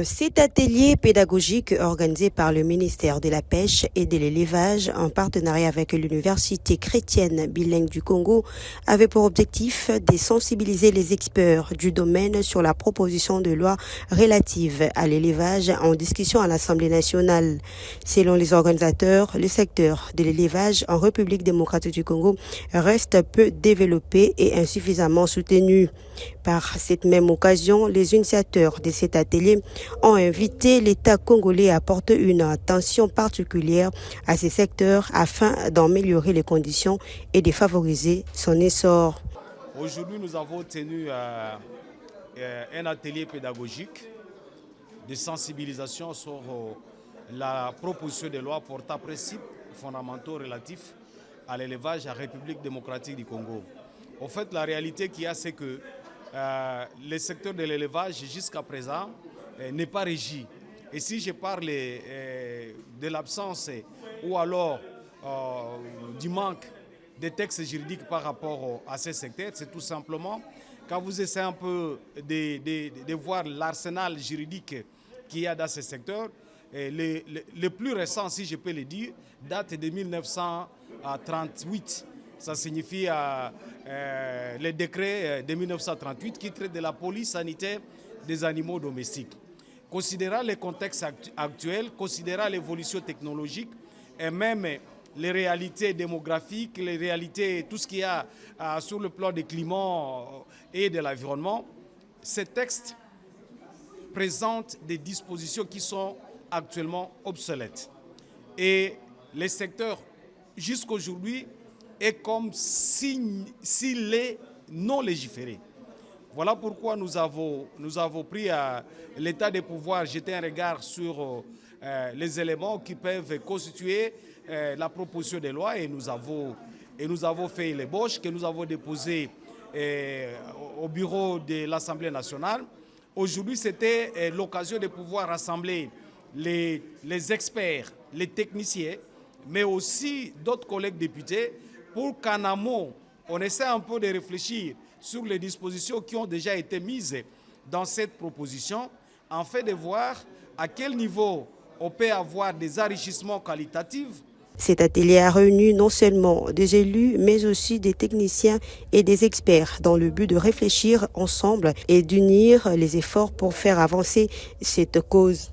Cet atelier pédagogique organisé par le ministère de la Pêche et de l'Élevage en partenariat avec l'Université chrétienne bilingue du Congo avait pour objectif de sensibiliser les experts du domaine sur la proposition de loi relative à l'élevage en discussion à l'Assemblée nationale. Selon les organisateurs, le secteur de l'élevage en République démocratique du Congo reste peu développé et insuffisamment soutenu. Par cette même occasion, les initiateurs de cet atelier ont invité l'État congolais à apporter une attention particulière à ces secteurs afin d'améliorer les conditions et de favoriser son essor. Aujourd'hui, nous avons tenu un atelier pédagogique de sensibilisation sur la proposition de loi portant principes fondamentaux relatifs à l'élevage en République démocratique du Congo. En fait, la réalité qu'il y a, c'est que le secteur de l'élevage, jusqu'à présent, n'est pas régi. Et si je parle de l'absence ou alors du manque de textes juridiques par rapport à ces secteurs, c'est tout simplement quand vous essayez un peu de voir l'arsenal juridique qu'il y a dans ce secteur, le plus récent, si je peux le dire, date de 1938. Ça signifie le décret de 1938 qui traite de la police sanitaire des animaux domestiques. Considérant le contexte actuel, considérant l'évolution technologique et même les réalités démographiques, les réalités, tout ce qu'il y a sur le plan du climat et de l'environnement, ce texte présente des dispositions qui sont actuellement obsolètes. Et le secteur, jusqu'à aujourd'hui, est comme s'il est non légiféré. Voilà pourquoi nous avons pris l'État de pouvoir jeter un regard sur les éléments qui peuvent constituer la proposition de loi et nous avons fait l'ébauche que nous avons déposée au bureau de l'Assemblée nationale. Aujourd'hui, c'était l'occasion de pouvoir rassembler les experts, les techniciens, mais aussi d'autres collègues députés pour qu'en amont, on essaie un peu de réfléchir sur les dispositions qui ont déjà été mises dans cette proposition, afin de voir à quel niveau on peut avoir des enrichissements qualitatifs. Cet atelier a réuni non seulement des élus, mais aussi des techniciens et des experts dans le but de réfléchir ensemble et d'unir les efforts pour faire avancer cette cause.